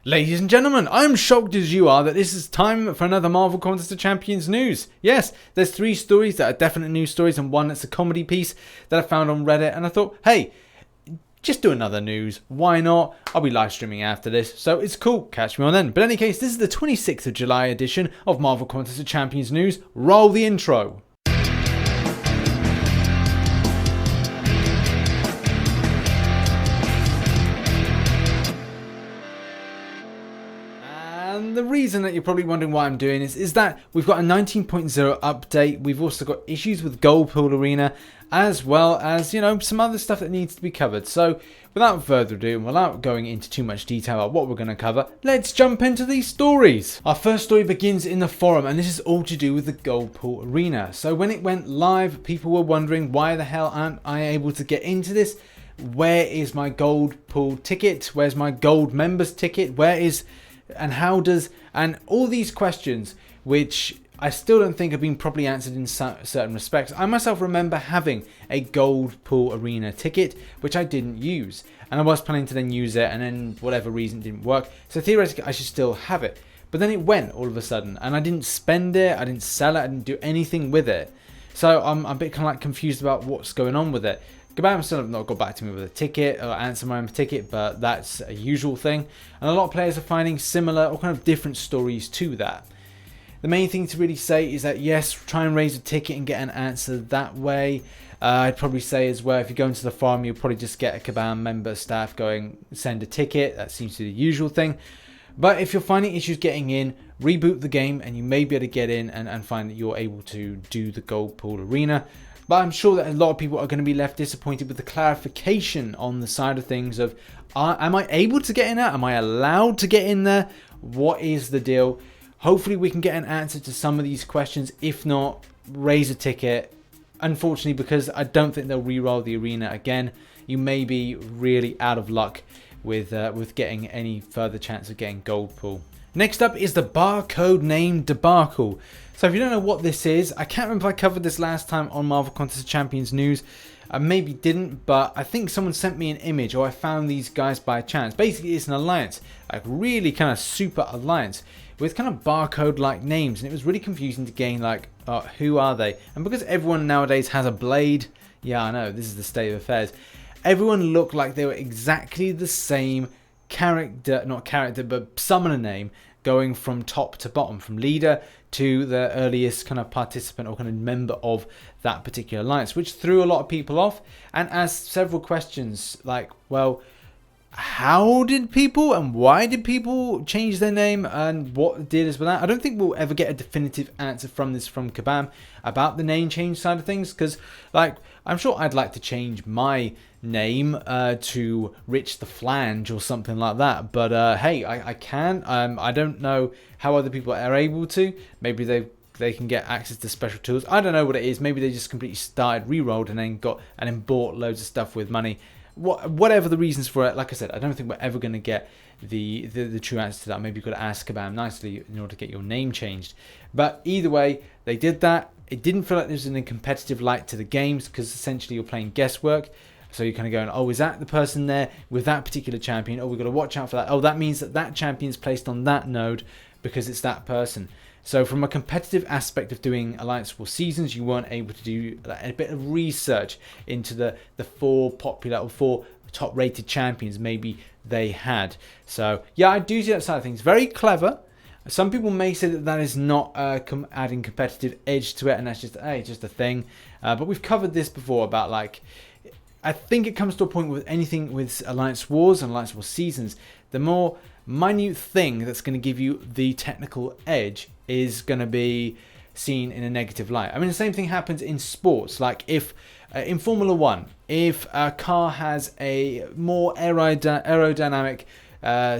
Ladies and gentlemen, I'm shocked as you are that this is time for another Marvel Contest of Champions news. Yes, there's 3 stories that are definite news stories and one that's a comedy piece that I found on Reddit, and I thought, hey, just do another news. Why not? I'll be live streaming after this, so it's cool. Catch me on then. But in any case, this is the 26th of July edition of Marvel Contest of Champions news. Roll the intro. And the reason that you're probably wondering why I'm doing this is that we've got a 19.0 update. We've also got issues with Goldpool Arena, as well as, you know, some other stuff that needs to be covered. So without further ado, and without going into too much detail about what we're going to cover, let's jump into these stories. Our first story begins in the forum, and this is all to do with the Goldpool Arena. So when it went live, people were wondering, why the hell aren't I able to get into this? Where is my Goldpool ticket? Where's my gold members ticket? Where is... and how does... and all these questions, which I still don't think have been properly answered in certain respects. I myself remember having a Goldpool Arena ticket, which I didn't use. And I was planning to then use it, and then whatever reason it didn't work. So theoretically, I should still have it. But then it went all of a sudden, and I didn't spend it, I didn't sell it, I didn't do anything with it. So I'm a bit kind of like confused about what's going on with it. Kabam still have not got back to me with a ticket or answer my own ticket, but that's a usual thing. And a lot of players are finding similar or kind of different stories to that. The main thing to really say is that yes, try and raise a ticket and get an answer that way. I'd probably say as well, if you go into the forum, you'll probably just get a Kabam member staff going, send a ticket. That seems to be the usual thing. But if you're finding issues getting in, reboot the game and you may be able to get in and find that you're able to do the Goldpool Arena. But I'm sure that a lot of people are going to be left disappointed with the clarification on the side of things of, am I able to get in there? Am I allowed to get in there? What is the deal? Hopefully we can get an answer to some of these questions. If not, raise a ticket. Unfortunately, because I don't think they'll re-roll the arena again, you may be really out of luck with getting any further chance of getting Goldpool. Next up is the barcode name Debacle. So if you don't know what this is, I can't remember if I covered this last time on Marvel Contest of Champions news. I maybe didn't, but I think someone sent me an image, or I found these guys by chance. Basically, it's an alliance, like really kind of super alliance with kind of barcode-like names, and it was really confusing to gain like, who are they? And because everyone nowadays has a blade, yeah, I know, this is the state of affairs. Everyone looked like they were exactly the same character, not character, but summoner name, going from top to bottom, from leader to the earliest kind of participant or kind of member of that particular alliance, which threw a lot of people off and asked several questions like, well, how did people and why did people change their name and what did us with that? I don't think we'll ever get a definitive answer from this from Kabam about the name change side of things, because like I'm sure I'd like to change my name to Rich the Flange or something like that, but hey, I can. I don't know how other people are able to. Maybe they can get access to special tools. I don't know what it is. Maybe they just completely started, re-rolled, and then got and then bought loads of stuff with money. Whatever the reasons for it, like I said, I don't think we're ever going to get the true answer to that. Maybe you've got to ask Kabam nicely in order to get your name changed. But either way, they did that. It didn't feel like there was a competitive light to the games, because essentially you're playing guesswork. So you're kind of going, oh, is that the person there with that particular champion? Oh, we've got to watch out for that. Oh, that means that that champion's placed on that node because it's that person. So from a competitive aspect of doing Alliance War Seasons, you weren't able to do a bit of research into the 4 popular or 4 top rated champions maybe they had. So yeah, I do see that side of things. Very clever. Some people may say that that is not adding competitive edge to it, and that's just, hey, just a thing. But we've covered this before about like, I think it comes to a point with anything with Alliance Wars and Alliance War Seasons, the more minute thing that's going to give you the technical edge is going to be seen in a negative light. I mean, the same thing happens in sports. Like if in Formula 1, if a car has a more aerodynamic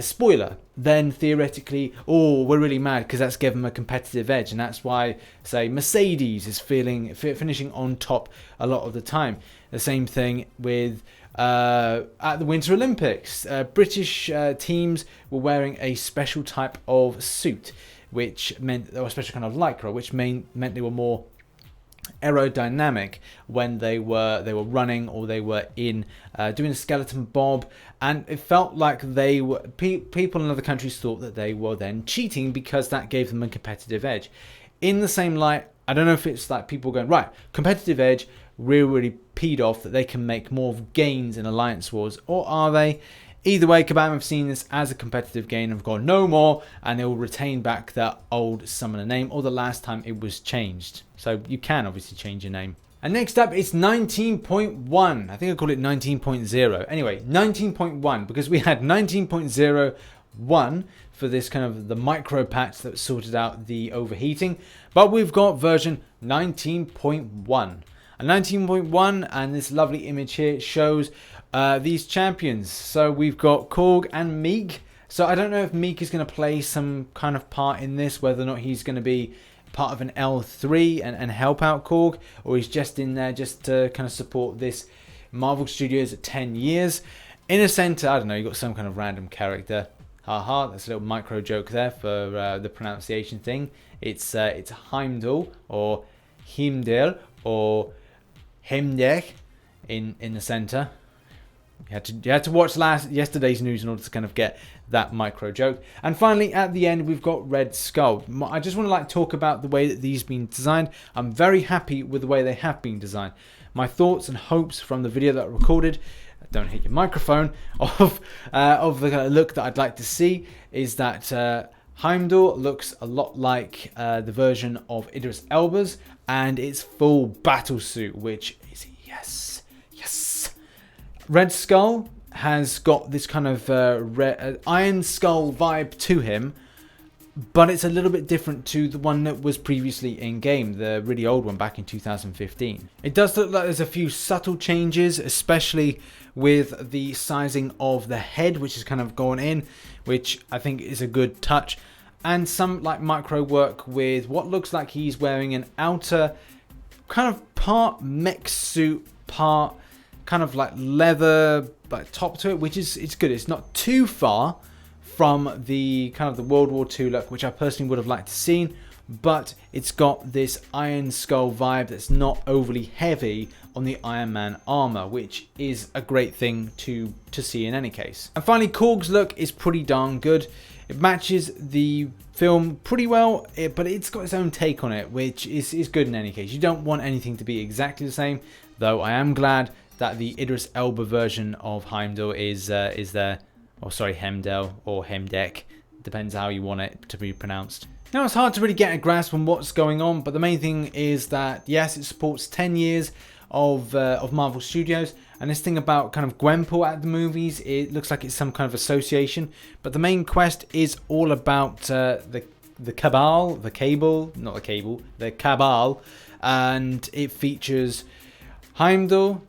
spoiler, then theoretically, oh, we're really mad because that's given them a competitive edge, and that's why, say, Mercedes is finishing on top a lot of the time. The same thing with at the Winter Olympics, British teams were wearing a special type of suit, which meant, or a special kind of lycra, which meant they were more aerodynamic when they were running, or they were in doing a skeleton bob, and it felt like they were people in other countries thought that they were then cheating because that gave them a competitive edge. In the same light, I don't know if it's like people going, right, competitive edge, really peed off that they can make more gains in Alliance Wars, or are they? Either way, Kabam have seen this as a competitive gain and have gone no more, and they will retain back their old summoner name, or the last time it was changed. So you can obviously change your name. And next up, it's 19.1. I think I called it 19.0. Anyway, 19.1, because we had 19.01 for this kind of the micro patch that sorted out the overheating. But we've got version 19.1. And 19.1, and this lovely image here shows these champions. So we've got Korg and Meek. So I don't know if Meek is going to play some kind of part in this, whether or not he's going to be part of an L3 and help out Korg, or he's just in there just to kind of support this Marvel Studios at 10 years. In a center, I don't know, you've got some kind of random character. Haha, that's a little micro joke there for the pronunciation thing. It's Heimdall, or Himdel, or Hemdek in the center. You had to watch yesterday's news in order to kind of get that micro joke. And finally, at the end, we've got Red Skull. I just want to talk about the way that these have been designed. I'm very happy with the way they have been designed. My thoughts and hopes from the video that I recorded, don't hit your microphone, of the kind of look that I'd like to see is that Heimdall looks a lot like the version of Idris Elba's, and its full battle suit, which is yes. Red Skull has got this kind of Iron Skull vibe to him, but it's a little bit different to the one that was previously in game, the really old one back in 2015. It does look like there's a few subtle changes, especially with the sizing of the head, which is kind of gone in, which I think is a good touch, and some micro work with what looks like he's wearing an outer kind of part mech suit, part kind of leather top to it, which is it's good. It's not too far from the kind of the World War II look, which I personally would have liked to see, but it's got this Iron Skull vibe that's not overly heavy on the Iron Man armor, which is a great thing to see in any case. And finally, Korg's look is pretty darn good. It matches the film pretty well, but it's got its own take on it, which is good in any case. You don't want anything to be exactly the same, though I am glad that the Idris Elba version of Heimdall is there, or sorry, Hemdel or Hemdek, depends how you want it to be pronounced. Now, it's hard to really get a grasp on what's going on, but the main thing is that yes, it supports 10 years of Marvel Studios, and this thing about kind of Gwenpool at the movies, it looks like it's some kind of association, but the main quest is all about the Cabal, the Cabal, and it features Heimdall.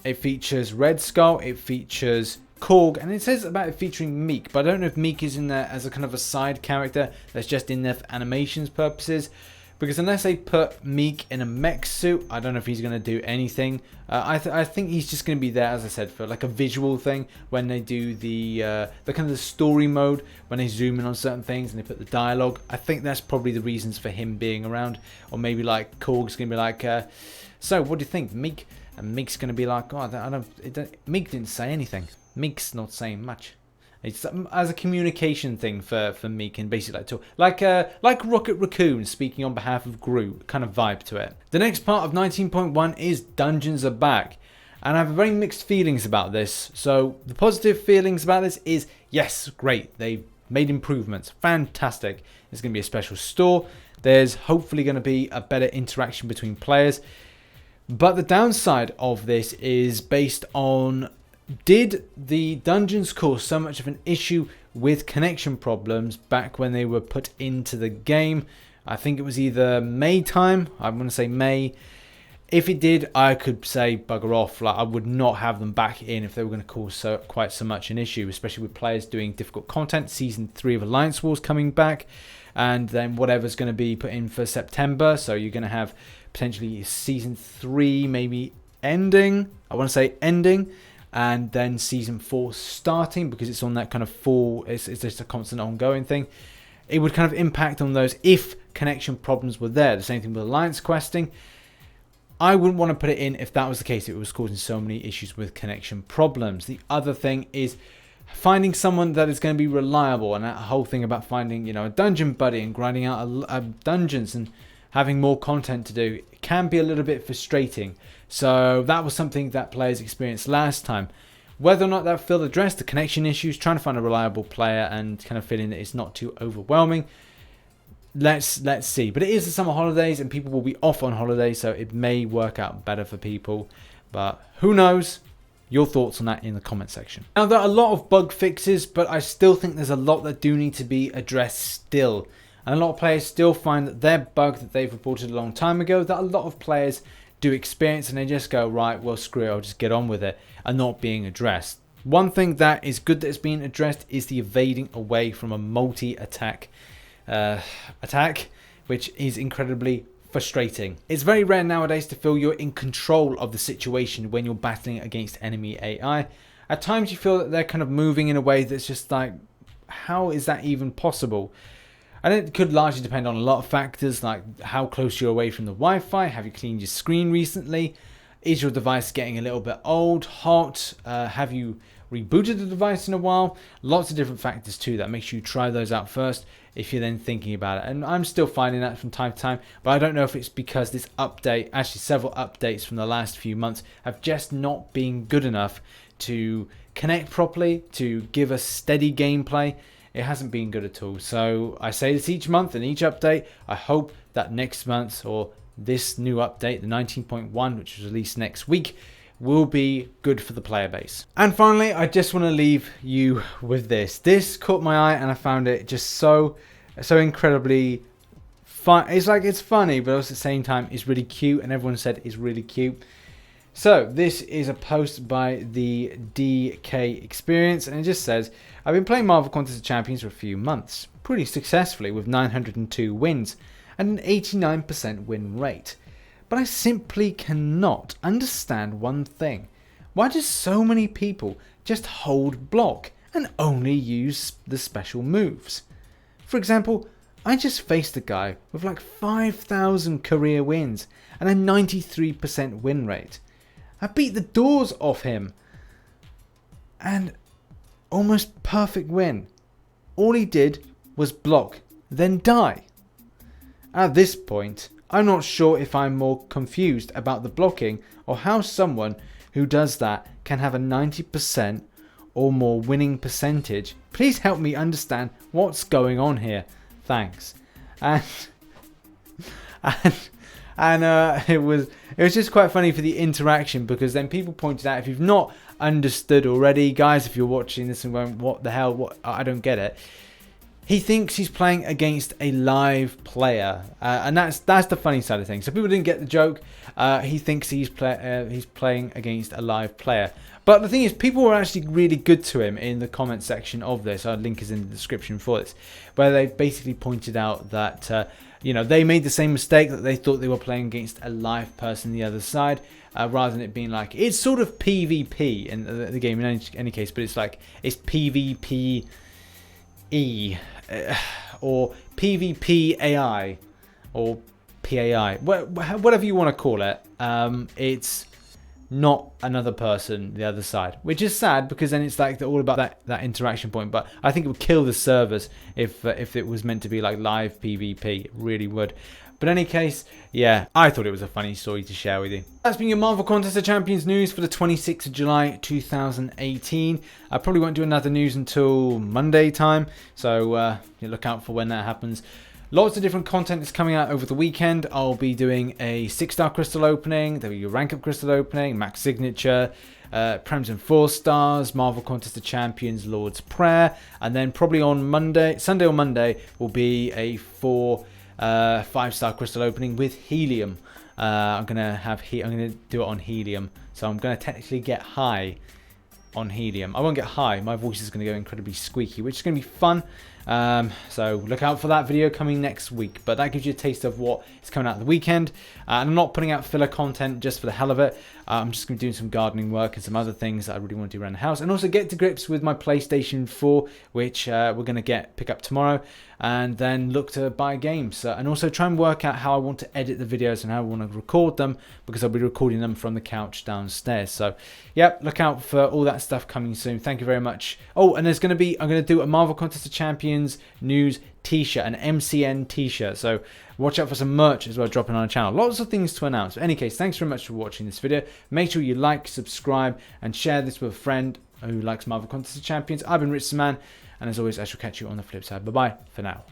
It features Red Skull, it features Korg, and it says about it featuring Meek, but I don't know if Meek is in there as a kind of a side character that's just in there for animations purposes, because unless they put Meek in a mech suit, I don't know if he's going to do anything. I think he's just going to be there, as I said, for a visual thing when they do the kind of the story mode, when they zoom in on certain things and they put the dialogue. I think that's probably the reasons for him being around, or maybe Korg's going to be so what do you think, Meek? And Meek's going to be like, oh, Meek didn't say anything. Meek's not saying much. It's as a communication thing for Meek, and basically talk like Rocket Raccoon speaking on behalf of Groot, kind of vibe to it. The next part of 19.1 is Dungeons Are Back, and I have very mixed feelings about this. So the positive feelings about this is yes, great, they've made improvements, fantastic. There's going to be a special store. There's hopefully going to be a better interaction between players. But the downside of this is based on, did the dungeons cause so much of an issue with connection problems back when they were put into the game? I think it was either May time, I want to say May. If it did, I could say bugger off. I would not have them back in if they were going to cause quite so much an issue, especially with players doing difficult content. Season 3 of Alliance Wars coming back, and then whatever's going to be put in for September. So you're going to have potentially season 3 maybe ending, I want to say ending, and then season 4 starting, because it's on that kind of full, it's just a constant ongoing thing. It would kind of impact on those if connection problems were there. The same thing with Alliance questing. I wouldn't want to put it in if that was the case. It was causing so many issues with connection problems. The other thing is finding someone that is going to be reliable, and that whole thing about finding, a dungeon buddy and grinding out dungeons and having more content to do can be a little bit frustrating. So that was something that players experienced last time. Whether or not that Phil addressed the connection issues, trying to find a reliable player and kind of feeling that it's not too overwhelming, let's see. But it is the summer holidays and people will be off on holiday, so it may work out better for people. But who knows? Your thoughts on that in the comment section. Now, there are a lot of bug fixes, but I still think there's a lot that do need to be addressed still. And a lot of players still find that their bug that they've reported a long time ago, that a lot of players do experience, and they just go, right, well, screw it, I'll just get on with it, and not being addressed. One thing that is good that is being addressed is the evading away from a multi-attack attack, which is incredibly frustrating. It's very rare nowadays to feel you're in control of the situation when you're battling against enemy AI. At times you feel that they're kind of moving in a way that's just like, how is that even possible? And it could largely depend on a lot of factors, like how close you're away from the Wi-Fi, have you cleaned your screen recently, is your device getting a little bit old, hot, have you rebooted the device in a while? Lots of different factors too that. Make sure you try those out first if you're then thinking about it. And I'm still finding that from time to time, but I don't know if it's because this update, actually several updates from the last few months, have just not been good enough to connect properly, to give us steady gameplay. It hasn't been good at all. So I say this each month in each update. I hope that next month, or this new update, the 19.1, which is released next week, will be good for the player base. And finally, I just want to leave you with this. This caught my eye and I found it just so incredibly fun. It's like, it's funny, but also at the same time it's really cute, and everyone said it's really cute. So this is a post by the DK Experience, and it just says, I've been playing Marvel Contest of Champions for a few months, pretty successfully with 902 wins and an 89% win rate. But I simply cannot understand one thing. Why do so many people just hold block and only use the special moves? For example, I just faced a guy with like 5,000 career wins and a 93% win rate. I beat the doors off him and almost perfect win. All he did was block, then die. At this point, I'm not sure if I'm more confused about the blocking or how someone who does that can have a 90% or more winning percentage. Please help me understand what's going on here. Thanks. And it was just quite funny for the interaction, because then people pointed out, if you've not understood already, guys, if you're watching this and going, what the hell, what, I don't get it. He thinks he's playing against a live player, and that's the funny side of things. So people didn't get the joke. He thinks he's playing against a live player. But the thing is, people were actually really good to him in the comment section of this. Our link is in the description for this, where they basically pointed out that they made the same mistake, that they thought they were playing against a live person on the other side, rather than it being like, it's sort of PvP in the game in any case, but it's like, it's PvP. Or PvP AI or PAI, whatever you want to call it. It's not another person the other side, which is sad, because then it's like all about that interaction point. But I think it would kill the servers if it was meant to be like live PvP. It really would. But in any case, yeah, I thought it was a funny story to share with you. That's been your Marvel Contest of Champions news for the 26th of July 2018. I probably won't do another news until Monday time, so look out for when that happens. Lots of different content is coming out over the weekend. I'll be doing a 6-star crystal opening, there'll be a rank up crystal opening, max signature, Prems and 4 stars, Marvel Contest of Champions, Lord's Prayer, and then probably on Sunday or Monday will be a 5-star crystal opening with helium. I'm gonna do it on helium, so I'm gonna technically get high on helium. I won't get high. My voice is gonna go incredibly squeaky, which is gonna be fun. So look out for that video coming next week. But that gives you a taste of what is coming out the weekend. And I'm not putting out filler content just for the hell of it. I'm just going to be doing some gardening work and some other things that I really want to do around the house. And also get to grips with my PlayStation 4, which we're going to pick up tomorrow. And then look to buy games. And also try and work out how I want to edit the videos and how I want to record them, because I'll be recording them from the couch downstairs. So, yep, look out for all that stuff coming soon. Thank you very much. Oh, and there's going to be, I'm going to do a Marvel Contest of Champions news t-shirt, an MCN t-shirt. So watch out for some merch as well dropping on our channel. Lots of things to announce. But in any case, thanks very much for watching this video. Make sure you like, subscribe, and share this with a friend who likes Marvel Contest of Champions. I've been RichTheMan, and as always, I shall catch you on the flip side. Bye-bye for now.